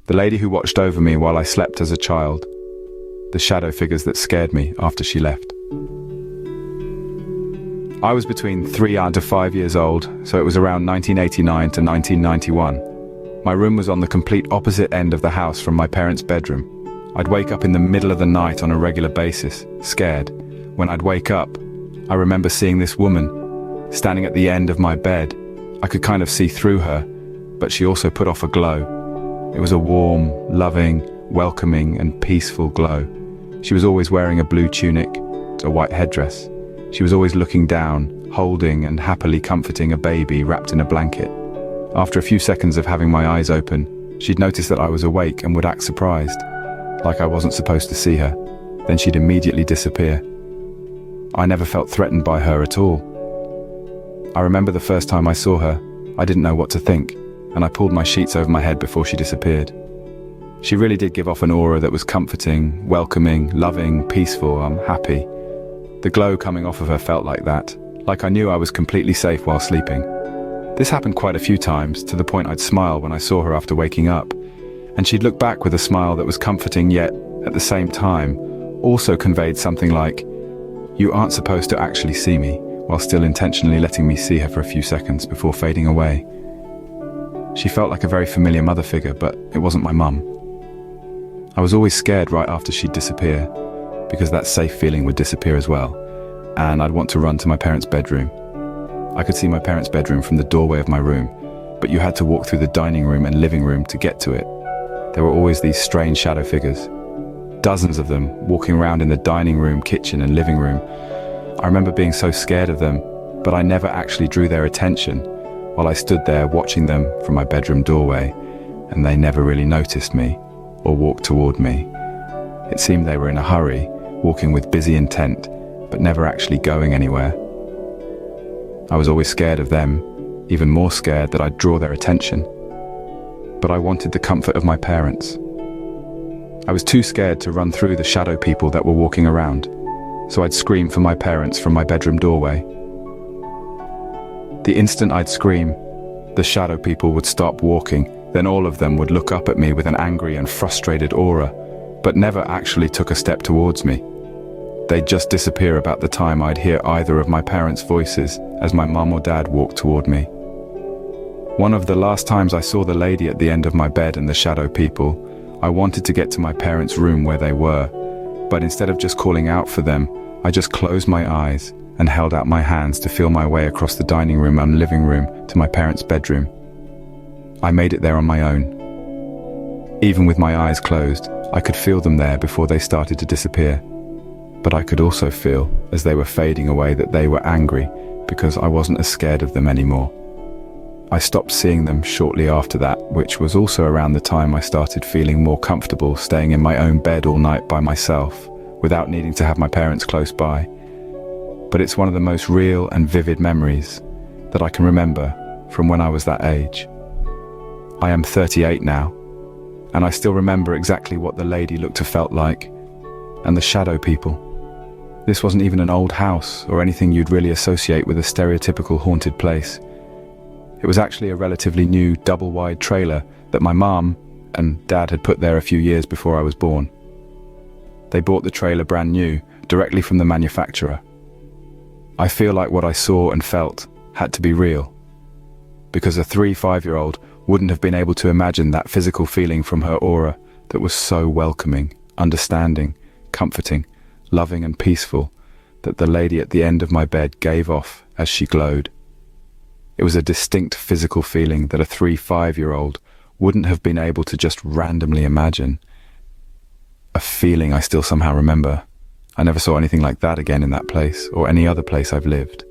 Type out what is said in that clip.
The lady who watched over me while I slept as a child. The shadow figures that scared me after she left. I was between 3 and 5 years old, so it was around 1989 to 1991. My room was on the complete opposite end of the house from my parents' bedroom. I'd wake up in the middle of the night on a regular basis, scared. When I'd wake up, I remember seeing this woman standing at the end of my bed. I could kind of see through her, but she also put off a glow. It was a warm, loving, welcoming and peaceful glow. She was always wearing a blue tunic, a white headdress. She was always looking down, holding and happily comforting a baby wrapped in a blanket. After a few seconds of having my eyes open, she'd notice that I was awake and would act surprised, like I wasn't supposed to see her. Then she'd immediately disappear. I never felt threatened by her at all. I remember the first time I saw her, I didn't know what to think, and I pulled my sheets over my head before she disappeared. She really did give off an aura that was comforting, welcoming, loving, peaceful, happy. The glow coming off of her felt like that, like I knew I was completely safe while sleeping. This happened quite a few times, to the point I'd smile when I saw her after waking up, and she'd look back with a smile that was comforting yet, at the same time, also conveyed something like, "You aren't supposed to actually see me," while still intentionally letting me see her for a few seconds before fading away. She felt like a very familiar mother figure, but it wasn't my mum. I was always scared right after she'd disappear, because that safe feeling would disappear as well, and I'd want to run to my parents' bedroom. I could see my parents' bedroom from the doorway of my room, but you had to walk through the dining room and living room to get to it. There were always these strange shadow figures, dozens of them walking around in the dining room, kitchen and living room. I remember being so scared of them, but I never actually drew their attention while I stood there watching them from my bedroom doorway, and they never really noticed me or walked toward me. It seemed they were in a hurry, walking with busy intent, but never actually going anywhere. I was always scared of them, even more scared that I'd draw their attention. But I wanted the comfort of my parents. I was too scared to run through the shadow people that were walking around, so I'd scream for my parents from my bedroom doorway. The instant I'd scream, the shadow people would stop walking, then all of them would look up at me with an angry and frustrated aura, but never actually took a step towards me. They'd just disappear about the time I'd hear either of my parents' voices as my mum or dad walked toward me. One of the last times I saw the lady at the end of my bed and the shadow people, I wanted to get to my parents' room where they were, but instead of just calling out for them, I just closed my eyes and held out my hands to feel my way across the dining room and living room to my parents' bedroom. I made it there on my own. Even with my eyes closed, I could feel them there before they started to disappear. But I could also feel, as they were fading away, that they were angry because I wasn't as scared of them anymore. I stopped seeing them shortly after that, which was also around the time I started feeling more comfortable staying in my own bed all night by myself, without needing to have my parents close by. But it's one of the most real and vivid memories that I can remember from when I was that age. I am 38 now, and I still remember exactly what the lady looked or felt like, and the shadow people. This wasn't even an old house or anything you'd really associate with a stereotypical haunted place. It was actually a relatively new double-wide trailer that my mum and dad had put there a few years before I was born. They bought the trailer brand new, directly from the manufacturer. I feel like what I saw and felt had to be real, because a 3-5-year-old wouldn't have been able to imagine that physical feeling from her aura that was so welcoming, understanding, comforting, loving and peaceful that the lady at the end of my bed gave off as she glowed. It was a distinct physical feeling that a 3-5-year-old wouldn't have been able to just randomly imagine. A feeling I still somehow remember. I never saw anything like that again in that place or any other place I've lived.